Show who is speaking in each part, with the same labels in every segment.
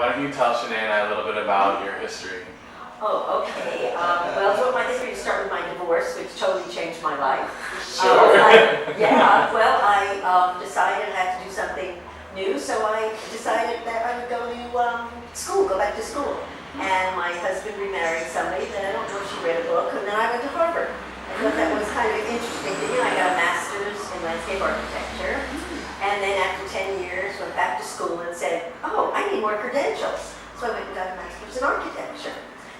Speaker 1: why don't you tell Shanae and I a little bit about your history?
Speaker 2: Oh, okay. Well, so my history started with my divorce, which totally changed my life.
Speaker 1: Sure.
Speaker 2: I decided I had to do something new, so I decided that I would go back to school. And my husband remarried somebody that I don't know if she read a book, and then I went to Harvard. I thought that was kind of an interesting thing. I got a master's in landscape architecture, and then after 10 years went back to school and said, oh, I need more credentials. So I went and got a master's in architecture.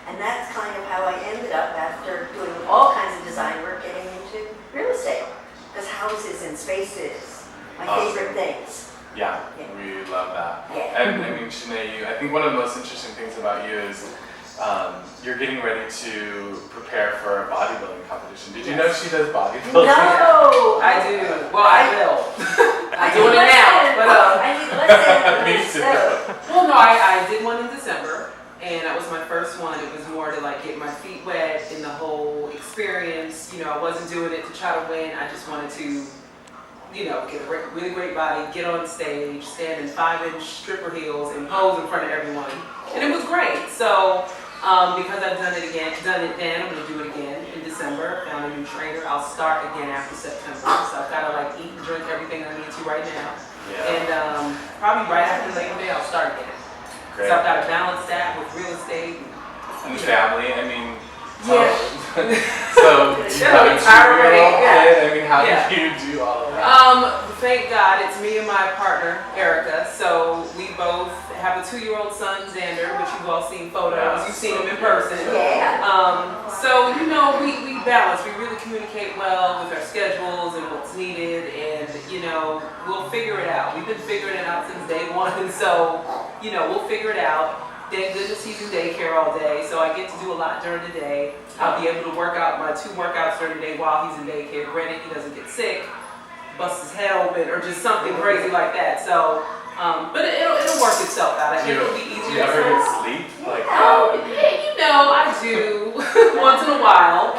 Speaker 2: And that's kind of how I ended up, after doing all kinds of design work, getting into real estate. Because houses and spaces, my favorite things.
Speaker 1: Yeah, we love that.
Speaker 2: Yeah.
Speaker 1: And I mean, Shanae, I think one of the most interesting things about you is you're getting ready to prepare for a bodybuilding competition. Did you know she does bodybuilding?
Speaker 2: No!
Speaker 3: I do. Well, I will. I'm doing it now. But,
Speaker 1: Me too.
Speaker 3: well, no, I did one in December. And that was my first one. It was more to like get my feet wet in the whole experience. You know, I wasn't doing it to try to win. I just wanted to, you know, get a really great body, get on stage, stand in 5-inch stripper heels and pose in front of everyone. And it was great. So because I've done it then, I'm gonna do it again in December. Found a new trainer. I'll start again after September. So I've gotta like eat and drink everything I need to right now.
Speaker 1: Yeah.
Speaker 3: And probably right after Labor Day, I'll start again.
Speaker 1: Great.
Speaker 3: So I've got to balance that with real estate.
Speaker 1: And family, I mean,
Speaker 3: Yeah.
Speaker 1: so you have a 2-year-old kid, I mean, how
Speaker 3: Yeah.
Speaker 1: did you do all of that?
Speaker 3: Thank God it's me and my partner, Erica. So we both have a 2-year-old son, Xander, which you've all seen photos.
Speaker 1: Yeah,
Speaker 3: You've seen
Speaker 1: so
Speaker 3: him in person.
Speaker 2: Yeah.
Speaker 3: So, you know, we balance. We really communicate well with our schedules and what's needed. And, you know, we'll figure it out. We've been figuring it out since day one. So, you know, we'll figure it out. Thank goodness he's in daycare all day, so I get to do a lot during the day. I'll be able to work out my 2 workouts during the day while he's in daycare. Granted, he doesn't get sick, bust his head open, or just something crazy like that. So, but it'll work itself out. I think it'll be easier.
Speaker 1: Do you ever get sleep? Like,
Speaker 3: You know, I do once in a while.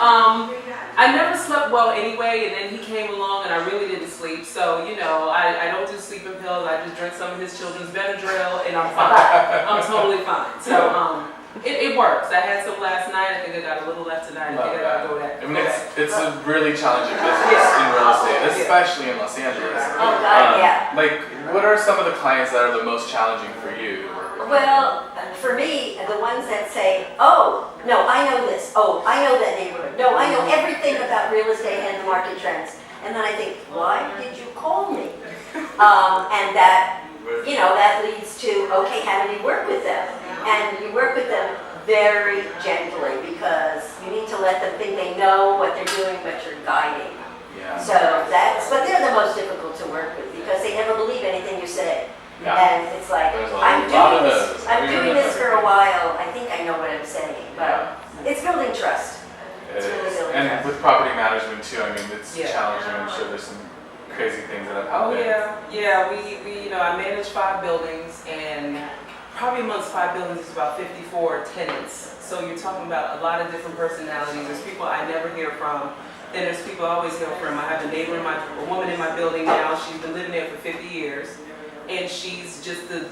Speaker 3: I never slept well anyway, and then he came along and I really didn't sleep. So, you know, I don't do sleeping pills. I just drink some of his children's Benadryl and I'm fine. I'm totally fine. So, it works. I had some last night. I think I got a little left tonight. I think I gotta go that.
Speaker 1: I mean, it's a really challenging business in real estate, especially in Los Angeles.
Speaker 2: Oh, God, yeah.
Speaker 1: Like, what are some of the clients that are the most challenging for you to work with?
Speaker 2: Well, for me, the ones that say, oh, no, I know this. Oh, I know that neighborhood. No, I know everything about real estate and the market trends. And then I think, why did you call me? And that, you know, that leads to, okay, how do we work with them? And you work with them very gently because you need to let them think they know what they're doing, but you're guiding.
Speaker 1: Yeah.
Speaker 2: So but they're the most difficult to work with because they never believe anything you say.
Speaker 1: Yeah.
Speaker 2: And it's like,
Speaker 1: There's a
Speaker 2: I'm
Speaker 1: lot of
Speaker 2: doing
Speaker 1: those.
Speaker 2: this, I'm doing this for a while, I think I know what I'm saying, but it's building trust.
Speaker 1: It
Speaker 2: It's really
Speaker 1: is.
Speaker 2: building
Speaker 1: And
Speaker 2: trust.
Speaker 1: with property management too, I mean, it's
Speaker 3: Yeah.
Speaker 1: challenging. I'm sure there's some crazy things that have
Speaker 3: Oh
Speaker 1: happened.
Speaker 3: yeah. We you know, I manage 5 buildings, and probably amongst 5 buildings is about 54 tenants. So you're talking about a lot of different personalities. There's people I never hear from. Then there's people I always hear from. I have a woman in my building now. She's been living there for 50 years, and she's just the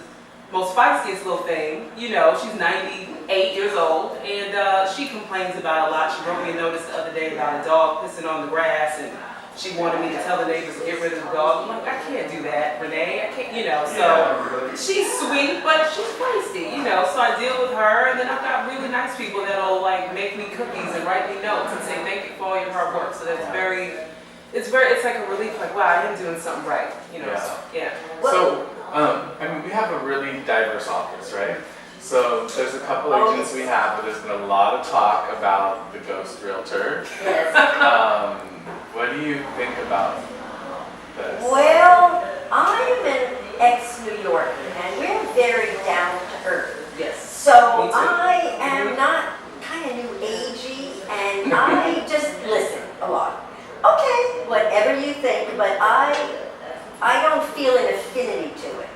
Speaker 3: most feistiest little thing. You know, she's 98 years old, and she complains about a lot. She wrote me a notice the other day about a dog pissing on the grass, and she wanted me to tell the neighbors to get rid of the dog. I'm like, I can't do that, Renee. I can't, you know. So she's sweet, but she's feisty, you know. So I deal with her, and then I've got really nice people that'll like make me cookies and write me notes and say thank you for all your hard work. So that's it's like a relief. Like, wow, I am doing something right, you know.
Speaker 1: Yeah.
Speaker 3: So yeah.
Speaker 1: So, I mean, we have a really diverse office, right? So there's a couple agents we have, but there's been a lot of talk about the ghost realtor.
Speaker 2: Yes.
Speaker 1: What do you think about this?
Speaker 2: Well, I'm an ex-New Yorker, and we're very down to earth.
Speaker 3: Yes.
Speaker 2: So
Speaker 3: Me too.
Speaker 2: I am not kind of new agey, and I just listen a lot. Okay, whatever you think, but I don't feel an affinity to it.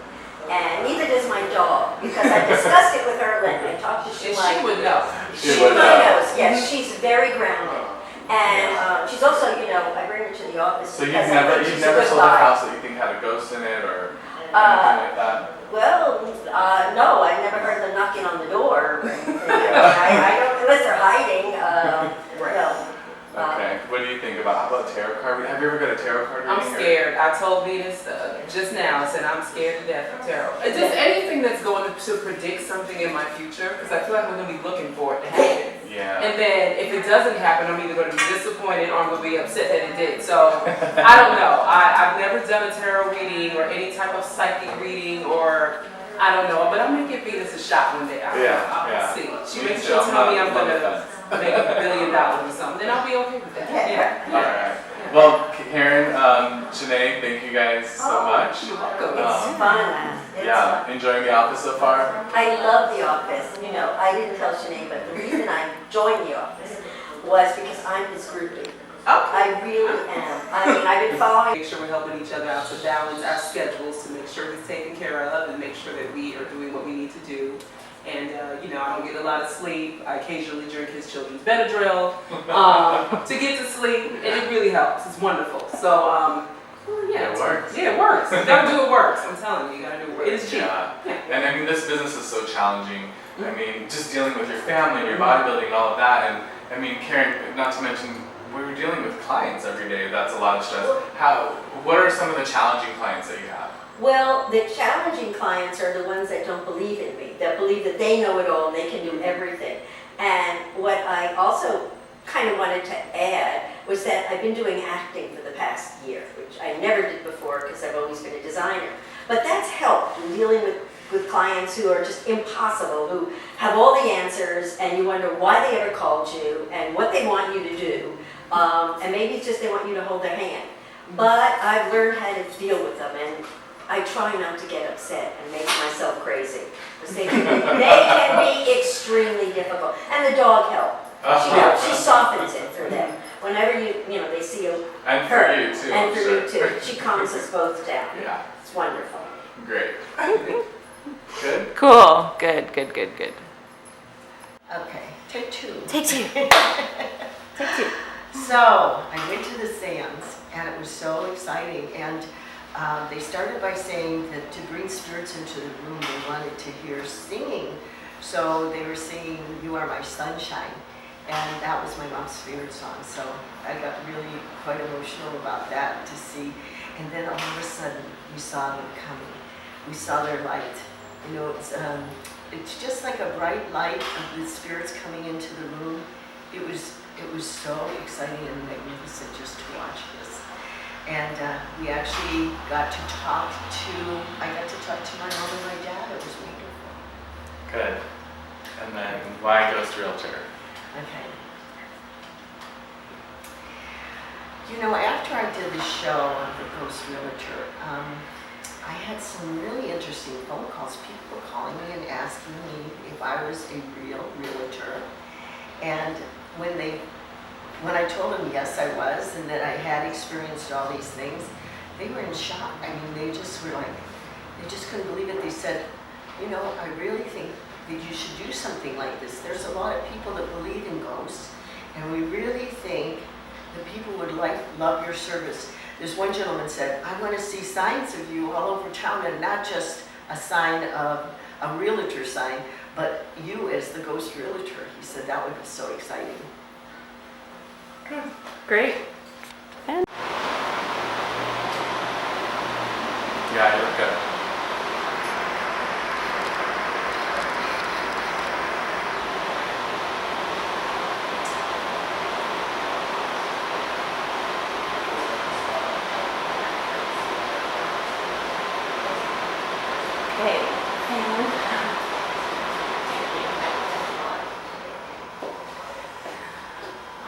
Speaker 2: And neither does my dog, because I discussed it with her, Lynn. I talked to
Speaker 3: And
Speaker 2: Shimai.
Speaker 3: she would know.
Speaker 1: She would know.
Speaker 2: knows, yes, she's very grounded. And she's also, you know, I bring her to the office
Speaker 1: So you've
Speaker 2: because I think
Speaker 1: never
Speaker 2: she's
Speaker 1: sold a
Speaker 2: good vibe.
Speaker 1: house that you think had a ghost in it or anything like that?
Speaker 2: Well, no, I never heard them knocking on the door or anything. I don't, unless they're hiding, well.
Speaker 1: Okay, what do you think about, how about tarot card? Have you ever got a tarot card reading?
Speaker 3: I'm scared. I told Venus just now, I said I'm scared to death of tarot. It's just anything that's going to predict something in my future, because I feel like I'm going to be looking for it to happen.
Speaker 1: Yeah.
Speaker 3: And then if it doesn't happen, I'm either going to be disappointed or I'm going to be upset that it did. So I don't know. I've never done a tarot reading or any type of psychic reading, or I don't know. But I'm going to give Venus a shot one day. I'll see. She'll tell me I'm going to make $1 billion or something. Then I'll be okay with that.
Speaker 2: Yeah.
Speaker 1: All right. Well, Karen, Janae, thank you guys so much.
Speaker 3: You're welcome.
Speaker 2: It's fun. It's
Speaker 1: Yeah,
Speaker 2: fun.
Speaker 1: enjoying the office so far?
Speaker 2: I love the office. You know, I didn't tell Sinead, but the reason I joined the office was because I'm his groupie. I really am. I mean, I've been following.
Speaker 3: Make sure we're helping each other out to balance our schedules, to make sure he's taken care of, and make sure that we are doing what we need to do. And you know, I don't get a lot of sleep. I occasionally drink his children's Benadryl to get to sleep, and it really helps. It's wonderful. So yeah,
Speaker 1: It works.
Speaker 3: Yeah, it works. You gotta do it works. I'm telling you, you gotta do it works. It is cheap.
Speaker 1: Yeah.
Speaker 3: Yeah.
Speaker 1: And I mean, this business is so challenging. I mean, just dealing with your family and your bodybuilding and all of that. And I mean, Karen, not to mention, we're dealing with clients every day. That's a lot of stress. What are some of the challenging clients that you have?
Speaker 2: Well, the challenging clients are the ones that don't believe in me, that believe that they know it all and they can do everything. And what I also kind of wanted to add was that I've been doing acting for the past year, which I never did before because I've always been a designer. But that's helped in dealing with clients who are just impossible, who have all the answers and you wonder why they ever called you and what they want you to do. And maybe it's just they want you to hold their hand. But I've learned how to deal with them, and I try not to get upset and make myself crazy. Because they can be extremely difficult. And the dog helps. She softens it for them. Whenever you know, they see you.
Speaker 1: And
Speaker 2: her,
Speaker 1: for you too.
Speaker 2: And for you too. She calms us both down.
Speaker 1: Yeah.
Speaker 2: It's wonderful.
Speaker 1: Great. Good?
Speaker 3: Cool. Good.
Speaker 4: Okay, take two.
Speaker 2: Take two. Take two.
Speaker 4: So, I went to the seance, and it was so exciting, and they started by saying that to bring spirits into the room, they wanted to hear singing. So they were singing "You Are My Sunshine," and that was my mom's favorite song. So I got really quite emotional about that to see. And then all of a sudden, we saw them coming. We saw their light. You know, it's just like a bright light of the spirits coming into the room. It was so exciting and magnificent just to watch this. And we actually got to talk to my mom and my dad. It was wonderful.
Speaker 1: Good. And then, why Ghost Realtor?
Speaker 4: Okay. You know, after I did the show on the Ghost Realtor, I had some really interesting phone calls. People were calling me and asking me if I was a real realtor. And when I told them yes, I was, and that I had experienced all these things, they were in shock. I mean, they just couldn't believe it. They said, you know, I really think that you should do something like this. There's a lot of people that believe in ghosts, and we really think that people would love your service. There's one gentleman said, I want to see signs of you all over town, and not just a sign of a realtor sign, but you as the ghost realtor. He said that would be so exciting.
Speaker 3: Great.
Speaker 1: Yeah, you look good.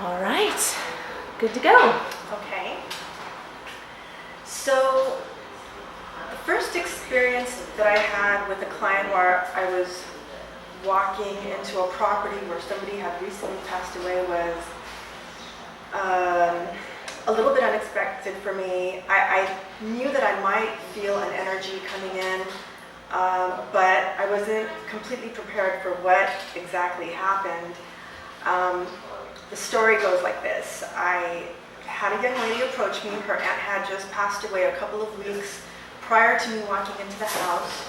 Speaker 5: All right, good to go.
Speaker 6: Okay. So, the first experience that I had with a client where I was walking into a property where somebody had recently passed away was a little bit unexpected for me. I knew that I might feel an energy coming in, but I wasn't completely prepared for what exactly happened. The story goes like this. I had a young lady approach me. Her aunt had just passed away a couple of weeks prior to me walking into the house.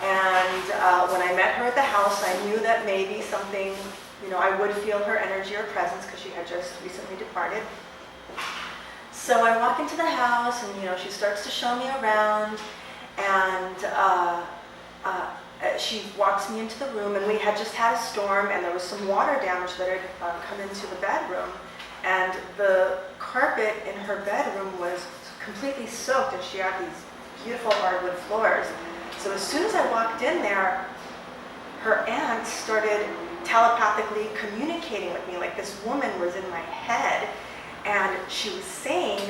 Speaker 6: And when I met her at the house, I knew that maybe something, I would feel her energy or presence because she had just recently departed. So I walk into the house and, she starts to show me around, and she walks me into the room, and we had just had a storm and there was some water damage that had come into the bedroom, and the carpet in her bedroom was completely soaked, and she had these beautiful hardwood floors. So as soon as I walked in there, her aunt started telepathically communicating with me, like this woman was in my head, and she was saying,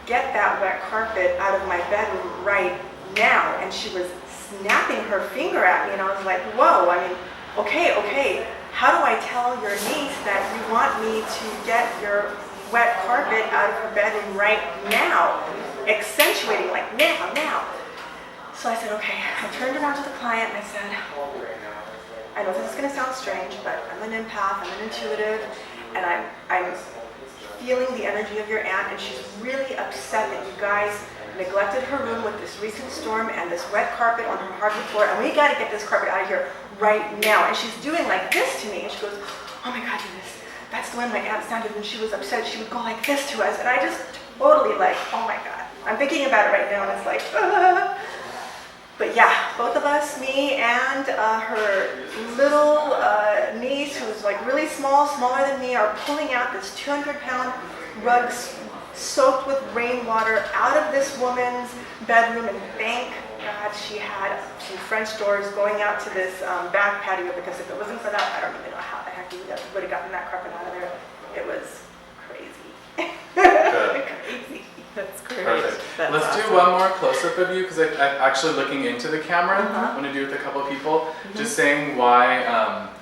Speaker 6: "Get that wet carpet out of my bedroom right now." And she was snapping her finger at me, and I was like, whoa, okay, how do I tell your niece that you want me to get your wet carpet out of her bedroom right now? Accentuating, like now. So I said, okay. I turned around to the client and I said, I know this is going to sound strange, but I'm an empath, I'm an intuitive, and I'm feeling the energy of your aunt, and she's really upset that you guys neglected her room with this recent storm and this wet carpet on her hardwood floor, and we got to get this carpet out of here right now. And she's doing like this to me, and she goes, oh my God, Eunice, that's the way my aunt sounded when she was upset. She would go like this to us, and I just totally like, oh my God. I'm thinking about it right now, and it's like, But yeah, both of us, me and her little niece, who's like really small, smaller than me, are pulling out this 200-pound rug soaked with rainwater out of this woman's bedroom, and thank God she had some French doors going out to this back patio, because if it wasn't for that, I don't even know how the heck we would have gotten that carpet out of there. It was crazy. Crazy.
Speaker 5: That's great.
Speaker 1: Perfect.
Speaker 5: That's
Speaker 1: Let's
Speaker 5: awesome.
Speaker 1: do one more close-up of you, because I'm actually looking into the camera.
Speaker 5: Uh-huh.
Speaker 1: I want to do it with a couple of people. Just saying why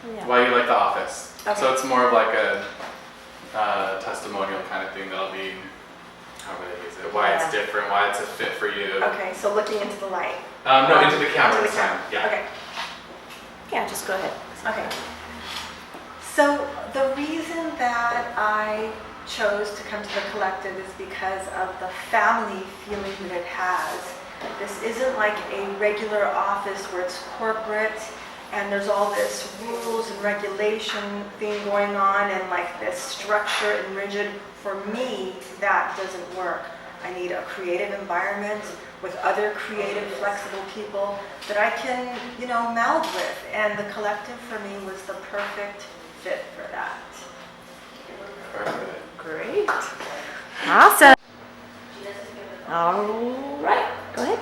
Speaker 1: you like The Office.
Speaker 6: Okay.
Speaker 1: So it's more of like a testimonial kind of thing that'll be, how would I use it? Why it's different, why it's a fit for you.
Speaker 6: Okay, so looking into the light.
Speaker 1: No, into the camera
Speaker 6: Into
Speaker 1: this
Speaker 6: the
Speaker 1: time.
Speaker 6: camera.
Speaker 1: Yeah.
Speaker 6: Okay.
Speaker 5: Yeah, just go ahead.
Speaker 6: Okay. So the reason that I chose to come to the collective is because of the family feeling that it has. This isn't like a regular office where it's corporate and there's all this rules and regulation thing going on and like this structure and rigid. For me, that doesn't work. I need a creative environment with other creative, flexible people that I can, meld with. And the collective for me was the perfect fit for that.
Speaker 1: Perfect.
Speaker 5: Great. Awesome. All right. Go ahead.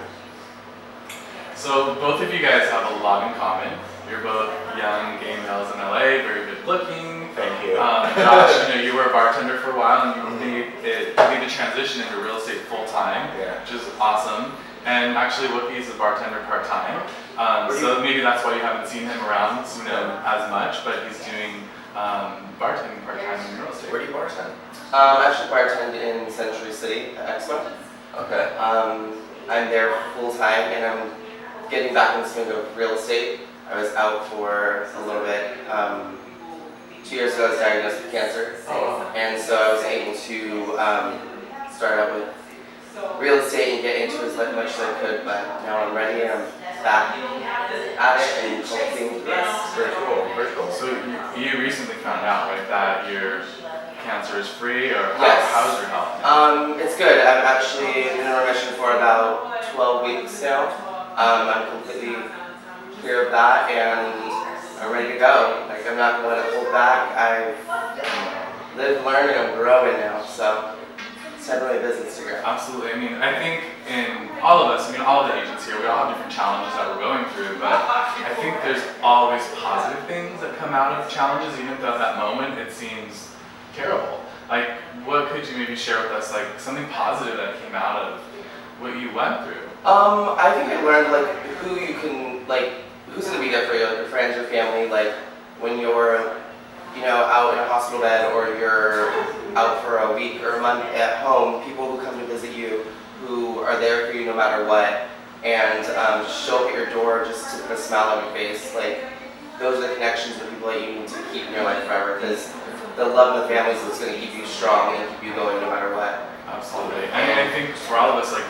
Speaker 1: So both of you guys have a lot in common. You're both young gay males in LA, very good looking.
Speaker 7: Thank you.
Speaker 1: Josh, you were a bartender for a while, and you made the transition into real estate full time,
Speaker 7: Yeah.
Speaker 1: which is awesome. And actually, Whoopi is a bartender part time. So maybe that's why you haven't seen him around, as much. But he's doing bartending part time in real estate.
Speaker 7: Where do you bartend?
Speaker 8: Actually bartend in Century City at Expo.
Speaker 7: Okay.
Speaker 8: I'm there full time, and I'm getting back in the swing of real estate. I was out for a little bit. 2 years ago I was diagnosed with cancer, and so I was able to start out with real estate and get into as much as I could, but now I'm ready and I'm back at it and focusing.
Speaker 7: That's very cool. Very cool.
Speaker 1: So you recently found out, right, that your cancer is free, or
Speaker 8: Yes.
Speaker 1: how's your health?
Speaker 8: It's good. I've actually been in remission for about 12 weeks now. I'm completely clear of that, and I'm ready to go. Like, I'm not going to let it hold back. I've lived, learned, and I'm growing now, so it's time for my business to grow.
Speaker 1: Absolutely. I think in all of us, all of the agents here, we all have different challenges that we're going through, but I think there's always positive things that come out of challenges, even though at that moment it seems terrible. Like, what could you maybe share with us, like something positive that came out of what you went through?
Speaker 8: I think I learned, like, who you can, like, who's going to be there for you, like your friends, your family, like, when you're, out in a hospital bed, or you're out for a week or a month at home, people who come to visit you, who are there for you no matter what, and show up at your door just to put a smile on your face. Like, those are the connections, the people that you need to keep in your life forever, because the love of the family is what's going to keep you strong and keep you going no matter what.
Speaker 1: Absolutely. I think for all of us, like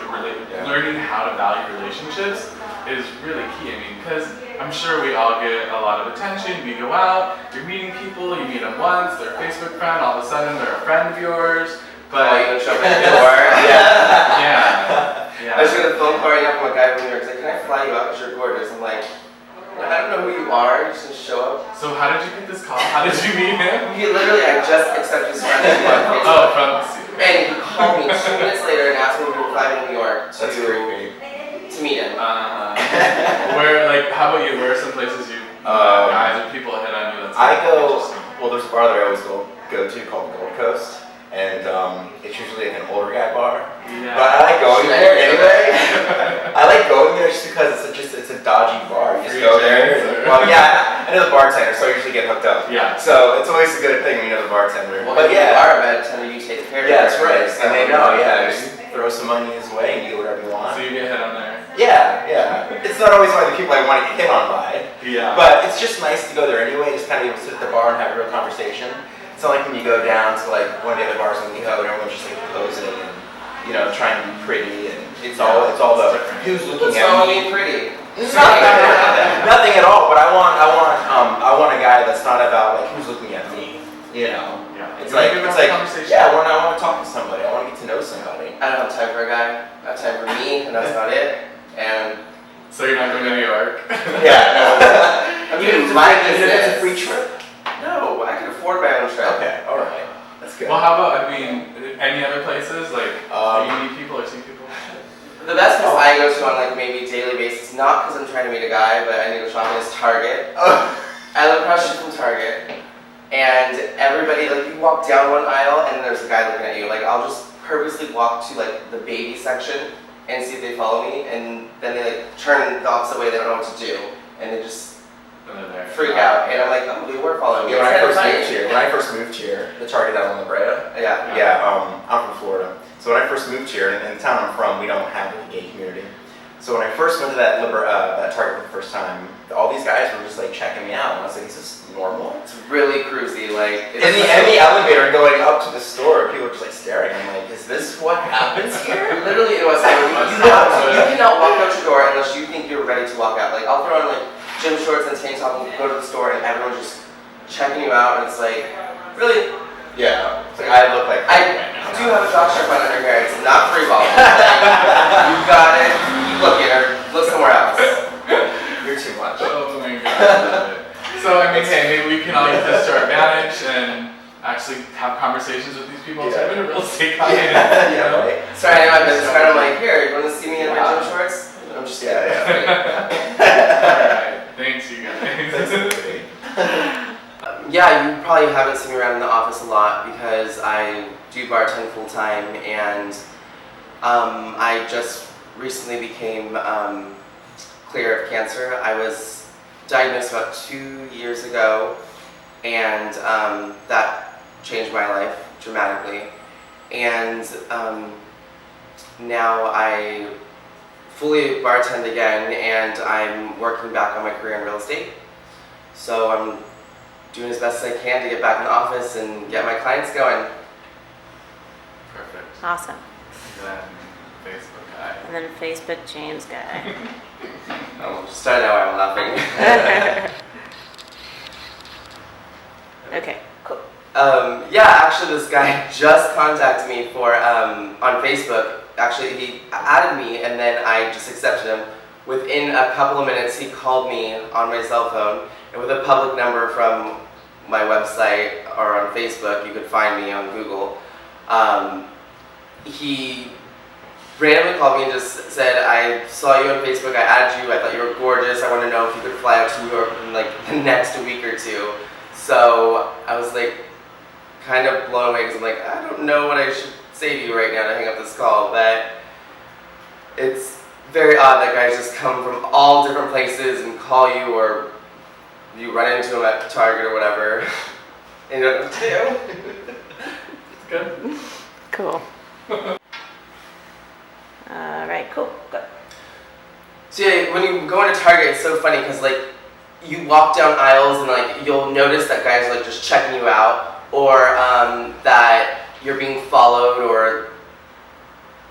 Speaker 1: learning how to value relationships is really key. I mean, because I'm sure we all get a lot of attention. We go out, you're meeting people, you meet them once, they're a Facebook friend, all of a sudden they're a friend of yours. But
Speaker 8: you can show up at the door.
Speaker 1: yeah.
Speaker 8: I just got a phone call right now from a guy from New York. He's like, can I fly you out because you're gorgeous? I'm like, I don't know who you are. You just show up.
Speaker 1: So how did you get this call? How did you meet him?
Speaker 8: He literally, I just accepted his friend on Facebook.
Speaker 1: Oh, from
Speaker 8: And he called me 2 minutes later and asked me if we were flying to New York
Speaker 7: That's creepy.
Speaker 8: to meet him.
Speaker 1: where, like, how about you? Where are some places you guys or people hit on you? That's
Speaker 7: I
Speaker 1: like,
Speaker 7: go,
Speaker 1: interesting?
Speaker 7: well, there's a bar that I always go to called the Gold Coast, and it's usually like an older guy bar.
Speaker 1: Yeah.
Speaker 7: But I like going there anyway. I like going there just because it's a dodgy bar. You just
Speaker 1: Free
Speaker 7: go there.
Speaker 1: drinks or-
Speaker 7: Well, yeah, I know the bartender, so I usually get hooked up.
Speaker 1: Yeah.
Speaker 7: So it's always a good thing when you know the bartender.
Speaker 8: Well,
Speaker 7: But
Speaker 8: if you
Speaker 7: yeah,
Speaker 8: are a bartender, you take care of
Speaker 7: yeah, that's right.
Speaker 8: everybody, so-
Speaker 7: And they know, yeah, just throw some money his way and you get whatever you want.
Speaker 1: So you get hit on there.
Speaker 7: Yeah. It's not always one of the people I want to get hit on by.
Speaker 1: Yeah.
Speaker 7: But it's just nice to go there anyway, just kind of sit at the bar and have a real conversation. It's not like when you go down to like one of the other bars in WeHo and everyone's just like posing and, you know, trying to be pretty and it's all the who's looking
Speaker 8: What's
Speaker 7: at
Speaker 8: wrong with
Speaker 7: me.
Speaker 8: being pretty?
Speaker 7: Nothing at all, but I want a guy that's not about like who's looking at me, you know.
Speaker 1: Yeah.
Speaker 7: It's
Speaker 1: You wanna
Speaker 7: like
Speaker 1: give
Speaker 7: it's
Speaker 1: them a
Speaker 7: like
Speaker 1: conversation.
Speaker 7: yeah, I want to talk to somebody. I want to get to know somebody.
Speaker 8: I don't have time for a guy. I have time for me, and that's about it. And
Speaker 1: So you're not going to New York?
Speaker 7: Yeah.
Speaker 8: I mean,
Speaker 7: Even
Speaker 8: my
Speaker 7: if it's a
Speaker 8: business.
Speaker 7: free trip.
Speaker 8: No, I can afford my own trip.
Speaker 7: Okay, all right, that's good.
Speaker 1: Well, how about, I mean, any other places? Like, do you meet people or see people?
Speaker 8: The best place I go to on like maybe a daily basis, not because I'm trying to meet a guy, but I need to go shopping, is Target. I live across the street from Target, and everybody, like, you walk down one aisle and there's a guy looking at you. Like, I'll just purposely walk to like the baby section and see if they follow me, and then they like turn the opposite way. They don't know what to do, and they just
Speaker 1: And they're there.
Speaker 8: freak out. And I'm like, oh, they were following me.
Speaker 7: Yeah, when I
Speaker 8: It's
Speaker 7: first
Speaker 8: kinda
Speaker 7: moved
Speaker 8: funny.
Speaker 7: here, the Target out on La Brea.
Speaker 8: Yeah.
Speaker 7: Yeah, I'm from Florida. So when I first moved here, in the town I'm from, we don't have a gay community. So when I first went to that Target for the first time, all these guys were just like checking me out, and I was like, is this normal?
Speaker 8: It's really cruisy, like. It's
Speaker 7: In the elevator going up to the store, people were just like staring. I'm like, is this what happens here?
Speaker 8: Literally, it was like, you cannot walk out your door unless you think you're ready to walk out. Like, I'll throw on like gym shorts and tank top and go to the store, and everyone's just checking you out, and it's like, really?
Speaker 7: Yeah. It's like I look like
Speaker 8: I do have a jock strap on under here. It's not free ball. You got it. Keep looking, or look somewhere else.
Speaker 7: You're too much.
Speaker 1: Oh my god. So, I mean, hey, maybe we can all use this to our advantage and actually have conversations with these people instead of in a real estate company.
Speaker 7: Yeah, right.
Speaker 8: Sorry, I know my business card. I'm like, here, you want to see me in my gym shorts? I'm just kidding.
Speaker 1: Alright, thanks you guys.
Speaker 8: Yeah, you probably haven't seen me around in the office a lot because I do bartend full time, and I just recently became clear of cancer. I was diagnosed about 2 years ago, and that changed my life dramatically. And now I fully bartend again, and I'm working back on my career in real estate. So I'm doing as best as I can to get back in the office and get my clients going.
Speaker 1: Perfect.
Speaker 5: Awesome.
Speaker 1: Then Facebook guy.
Speaker 5: And then Facebook James guy.
Speaker 8: Oh, just starting out I'm laughing.
Speaker 5: Okay, cool.
Speaker 8: Yeah, actually this guy just contacted me for, on Facebook. Actually, he added me and then I just accepted him. Within a couple of minutes, he called me on my cell phone, and with a public number from my website or on Facebook, you could find me on Google. He randomly called me and just said, I saw you on Facebook, I added you, I thought you were gorgeous, I want to know if you could fly out to New York in like the next week or two. So I was like kind of blown away because I'm like, I don't know what I should say to you right now to hang up this call, but it's very odd that guys just come from all different places and call you, or you run into them at Target or whatever, and you don't know what to do.
Speaker 1: It's good.
Speaker 5: Cool. Alright, cool. Good.
Speaker 8: So yeah, when you go into Target, it's so funny because like you walk down aisles and like you'll notice that guys are like just checking you out, or that you're being followed, or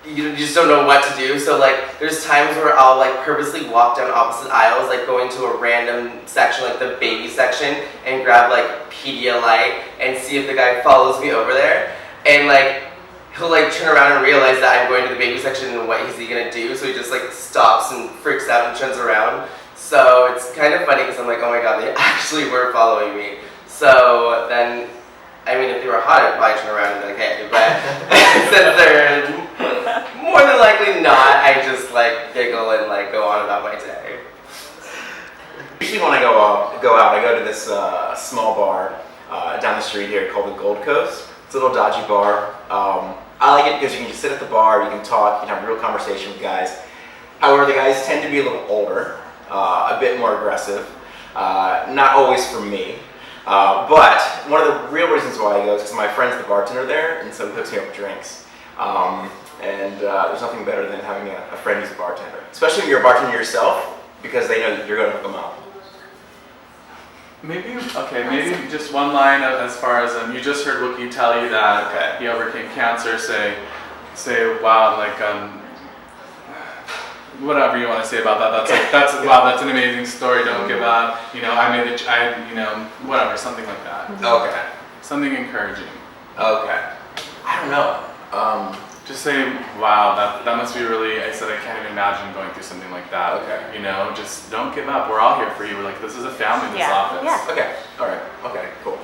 Speaker 8: you just don't know what to do. So like there's times where I'll like purposely walk down opposite aisles, like go into a random section, like the baby section, and grab like Pedialyte and see if the guy follows me over there. And like he'll like turn around and realize that I'm going to the baby section and what is he gonna do? So he just like stops and freaks out and turns around. So it's kind of funny because I'm like, oh my god, they actually were following me. So then, I mean, if they were hot, I'd probably turn around and be like, hey, but since they're more than likely not, I just like giggle and like go on about my day.
Speaker 7: Usually when I go out, I go to this small bar down the street here called the Gold Coast. It's a little dodgy bar. I like it because you can just sit at the bar, you can talk, you can have a real conversation with guys. However, the guys tend to be a little older, a bit more aggressive. Not always for me. But one of the real reasons why I go is because my friend's the bartender there, and so he hooks me up with drinks. There's nothing better than having a friend who's a bartender, especially when you're a bartender yourself, because they know that you're going to hook them up.
Speaker 1: Maybe just one line as far as you just heard Wookie tell you that he overcame cancer. Say, wow, like whatever you want to say about that. That's wow, that's an amazing story. Don't give up. Whatever, something like that.
Speaker 7: Okay.
Speaker 1: Something encouraging.
Speaker 7: Okay. I don't know.
Speaker 1: Just say, wow, that must be really. I said I can't even imagine going through something like that.
Speaker 7: Okay.
Speaker 1: Just don't give up. We're all here for you. We're like, this is a family. This office.
Speaker 5: Yeah.
Speaker 7: Okay. All right. Okay. Cool.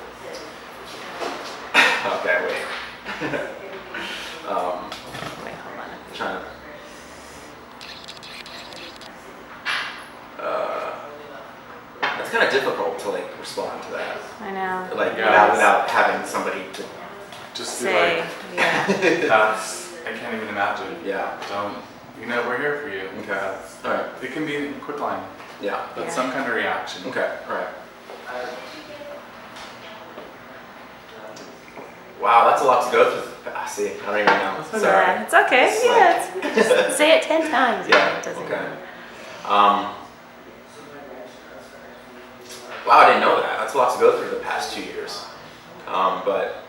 Speaker 7: Okay. Wait.
Speaker 5: Wait, hold on.
Speaker 7: Trying to. It's kind of difficult to like respond to that,
Speaker 5: I know.
Speaker 7: like
Speaker 1: Yeah.
Speaker 7: without having somebody to.
Speaker 1: Just be
Speaker 5: Say,
Speaker 1: like,
Speaker 5: yeah.
Speaker 1: I can't even imagine.
Speaker 7: Yeah.
Speaker 1: Don't. We're here for you.
Speaker 7: Okay. All right.
Speaker 1: It can be a quick line,
Speaker 7: Yeah.
Speaker 1: but
Speaker 5: Yeah.
Speaker 1: some kind of reaction.
Speaker 7: Okay. All right. Wow, that's a lot to go through. See, I don't even know.
Speaker 1: That's okay.
Speaker 7: Sorry.
Speaker 5: Yeah, it's okay.
Speaker 7: It's
Speaker 5: Yeah, it's, just say it 10 times.
Speaker 7: Yeah.
Speaker 5: It doesn't
Speaker 7: Okay.
Speaker 5: matter.
Speaker 7: Wow, I didn't know that. That's a lot to go through the past 2 years. But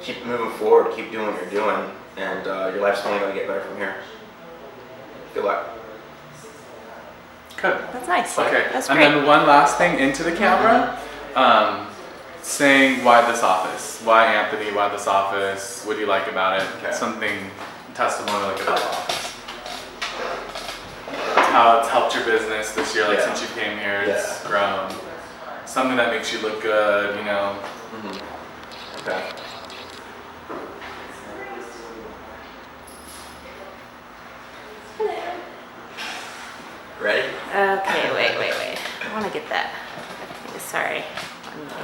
Speaker 7: keep moving forward, keep doing what you're doing, and your life's only going to get better from here. Good luck.
Speaker 1: Good.
Speaker 5: That's nice.
Speaker 1: Okay.
Speaker 5: That's
Speaker 1: and
Speaker 5: great.
Speaker 1: then one last thing into the camera, saying why this office, why Anthony, why this office, what do you like about it?
Speaker 7: Okay.
Speaker 1: Something testimonial like about the office. How it's helped your business this year, like
Speaker 7: Yeah.
Speaker 1: since you came here, it's
Speaker 7: Yeah.
Speaker 1: grown. Something that makes you look good,
Speaker 7: Okay. Ready?
Speaker 5: Okay, wait. I want to get that. Okay, sorry.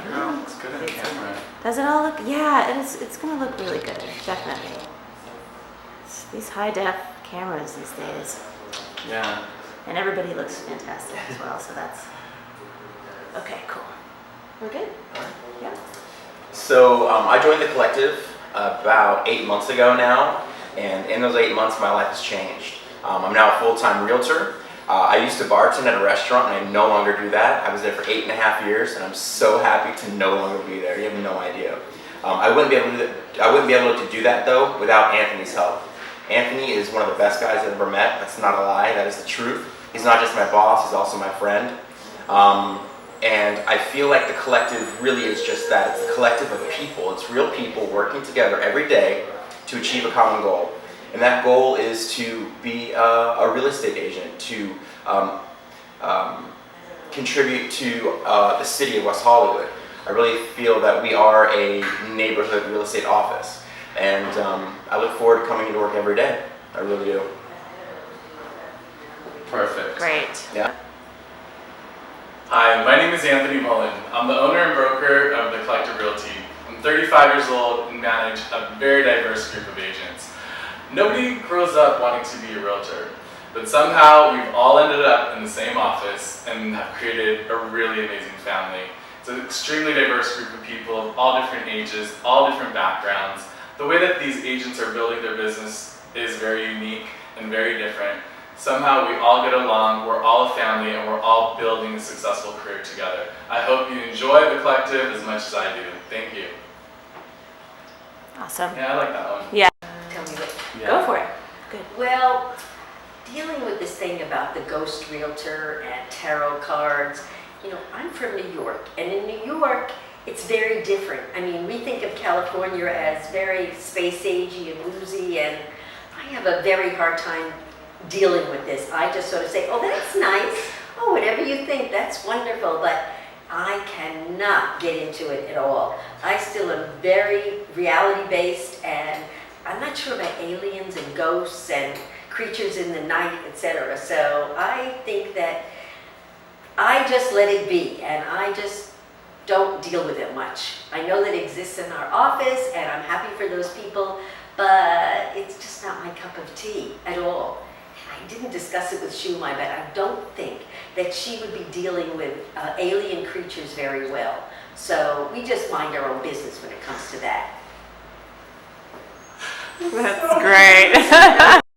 Speaker 1: Girl, it's good on camera.
Speaker 5: Does it all look? Yeah, it's going to look really good. Definitely. These high def cameras these days.
Speaker 1: Yeah.
Speaker 5: And everybody looks fantastic as well, so that's. Okay, cool. We're good? Yeah.
Speaker 7: So I joined the collective about 8 months ago now, and in those 8 months, my life has changed. I'm now a full-time realtor. I used to bartend at a restaurant, and I no longer do that. I was there for 8.5 years, and I'm so happy to no longer be there. You have no idea. I wouldn't be able to do that though without Anthony's help. Anthony is one of the best guys I've ever met. That's not a lie. That is the truth. He's not just my boss. He's also my friend. And I feel like the collective really is just that. It's a collective of people. It's real people working together every day to achieve a common goal. And that goal is to be a real estate agent, to contribute to the city of West Hollywood. I really feel that we are a neighborhood real estate office. And I look forward to coming to work every day. I really do.
Speaker 1: Perfect.
Speaker 5: Great.
Speaker 7: Yeah.
Speaker 1: Hi, my name is Anthony Mullen. I'm the owner and broker of the Collective Realty. I'm 35 years old and manage a very diverse group of agents. Nobody grows up wanting to be a realtor, but somehow we've all ended up in the same office and have created a really amazing family. It's an extremely diverse group of people of all different ages, all different backgrounds. The way that these agents are building their business is very unique and very different. Somehow we all get along, we're all a family, and we're all building a successful career together. I hope you enjoy the collective as much as I do. Thank you.
Speaker 5: Awesome.
Speaker 1: Yeah, I like that one.
Speaker 5: Yeah.
Speaker 2: Tell me what.
Speaker 1: Yeah.
Speaker 5: Go for it. good.
Speaker 2: Well, dealing with this thing about the ghost realtor and tarot cards, I'm from New York, and in New York, it's very different. I mean, we think of California as very space-agey and woozy, and I have a very hard time dealing with this. I just sort of say, oh, that's nice. Oh, whatever you think, that's wonderful, but I cannot get into it at all. I still am very reality-based, and I'm not sure about aliens and ghosts and creatures in the night, etc. So I think that I just let it be, and I just don't deal with it much. I know that it exists in our office, and I'm happy for those people, but it's just not my cup of tea at all. I didn't discuss it with Shumai, but I don't think that she would be dealing with alien creatures very well. So we just mind our own business when it comes to that.
Speaker 5: That's great.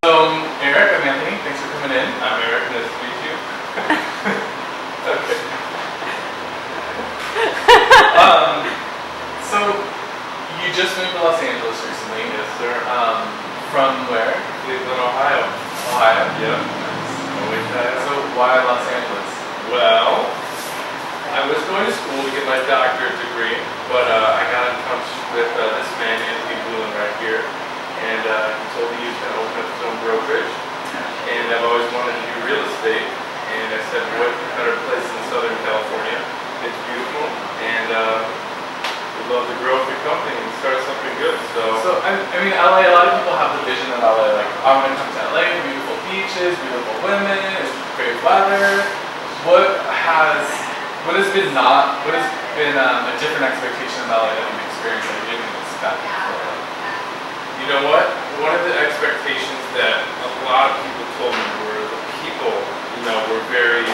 Speaker 1: So, Eric, I'm Anthony. Thanks for coming in. I'm Eric. Nice to meet you. Okay. So, you just moved to Los Angeles recently.
Speaker 9: Yes, sir.
Speaker 1: From where?
Speaker 9: Cleveland, Ohio.
Speaker 1: Ohio.
Speaker 9: Yep.
Speaker 1: So, why Los Angeles?
Speaker 9: Well, I was going to school to get my doctorate degree, but I got in touch with this man, Anthony Bluin, right here, and he told me he was going to open up his own brokerage, and I've always wanted to do real estate, and I said, what better place than Southern California? It's beautiful, and we'd love to grow up your company and start something good,
Speaker 1: So, I mean, LA, a lot of people have the vision of LA, like, I'm going to come to LA, beautiful beaches, beautiful women, it's great weather. What has been a different expectation of LA that you've experienced that you didn't expect before?
Speaker 9: You know what? One of the expectations that a lot of people told me were the people, were very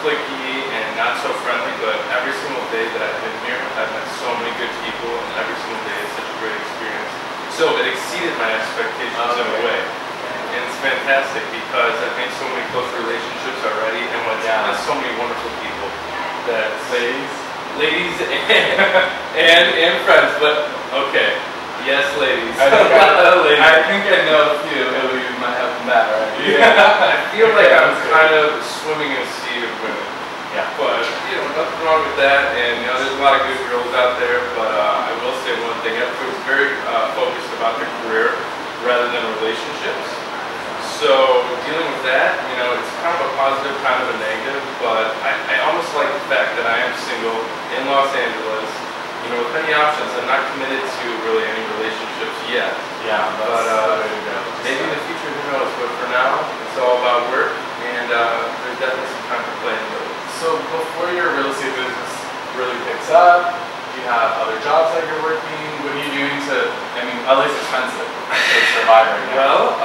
Speaker 9: cliquey and not so friendly, but every single day that I've been here, I've met so many good people, and every single day is such a great experience. So it exceeded my expectations in a way. And it's fantastic because I've made so many close relationships already, and with so many wonderful people that ladies and friends, but okay. Yes, ladies.
Speaker 1: I think I know a few who you might have met, right?
Speaker 9: Yeah. I feel like I'm kind of swimming in a sea of women.
Speaker 1: Yeah.
Speaker 9: But, nothing wrong with that. And, there's a lot of good girls out there. But I will say one thing. Everyone was very focused about their career rather than relationships. So, dealing with that, it's kind of a positive, kind of a negative. But I almost like the fact that I am single in Los Angeles. With many options, I'm not committed to really any relationships yet.
Speaker 1: Yeah,
Speaker 9: but maybe in the future, who knows? But for now, it's all about work, and there's definitely some time to play in it.
Speaker 1: So before your real estate business really picks up, do you have other jobs that you're working? What are you doing LA's expensive to survive right now.
Speaker 9: Well,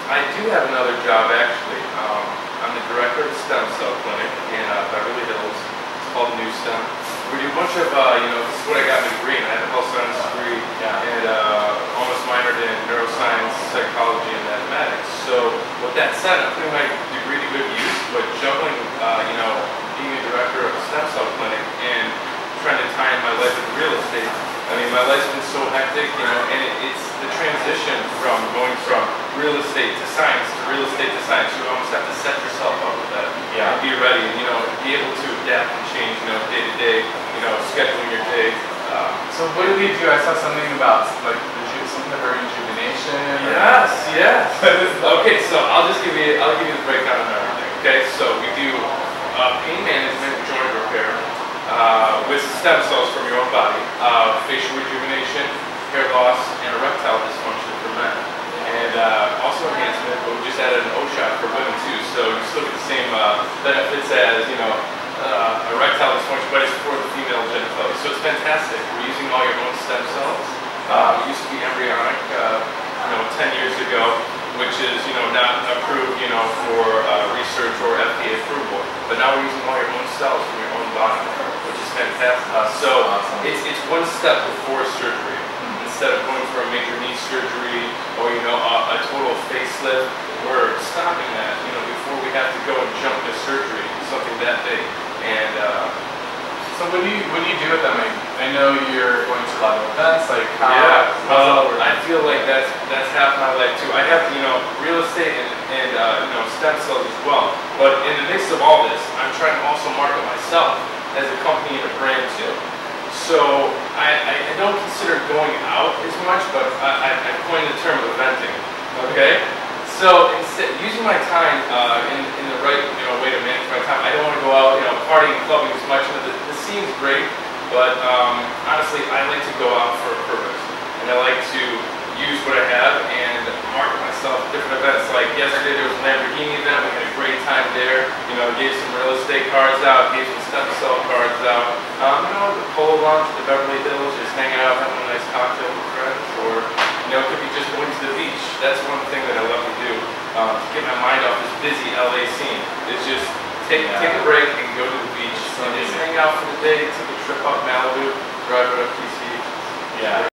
Speaker 9: I do have another job actually. I'm the director of the Stem Cell Clinic in Beverly Hills. It's called New Stem. We do a bunch of, this is what I got my degree in. I have a health science degree and almost minored in neuroscience, psychology, and mathematics. So with that said, I'm putting my degree to good use, but juggling, being a director of a stem cell clinic and trying to tie in my life with real estate. I mean, my life's been so hectic, and it's the transition from going from real estate to science to real estate to science. You almost have to set yourself up with that and be ready, and, be able to adapt and change, day to day, scheduling your day.
Speaker 1: So what did we do? I saw something about something about rejuvenation.
Speaker 9: Yes. Okay, so I'll give you the breakdown of everything. Okay, so we do pain management, joint repair, with stem cells from your own body, facial rejuvenation, hair loss, and erectile dysfunction for men. And also enhancement, but we just added an O-shot for women too, so you still get the same benefits as, erectile dysfunction, but it's for the female genitalia. So it's fantastic. We're using all your own stem cells. It used to be embryonic, 10 years ago, which is, not approved, for research or FDA approval. But now we're using all your own cells from your own body, which is fantastic. So
Speaker 1: awesome.
Speaker 9: It's one step before surgery. Instead of going for a major knee surgery or, a total facelift, we're stopping that, before we have to go and jump into surgery, something that big. And
Speaker 1: so So what do you do with them? I know you're going to a lot of events. Like how?
Speaker 9: Yeah,
Speaker 1: how's that work?
Speaker 9: I feel like that's half my life too. I have real estate and stem cells as well. But in the midst of all this, I'm trying to also market myself as a company and a brand too. So I don't consider going out as much, but I coined the term eventing. Okay. So instead, using my time in the right way to manage my time, I don't want to go out partying and clubbing as much. The scene's great, but honestly, I like to go out for a purpose, and I like to use what I have and market myself at different events. Like yesterday, there was a Lamborghini event. We had a great time there. Gave some real estate cards out, gave some stem cell cards out. The polo launch at the Beverly Hills, just hang out, having a nice cocktail with friends, or it could be just going to the beach. That's one thing that I love to do to get my mind off this busy LA scene. It's just take a break and go to the beach and just hang out for the day. Take a trip up Malibu, drive it up DC.
Speaker 1: Yeah.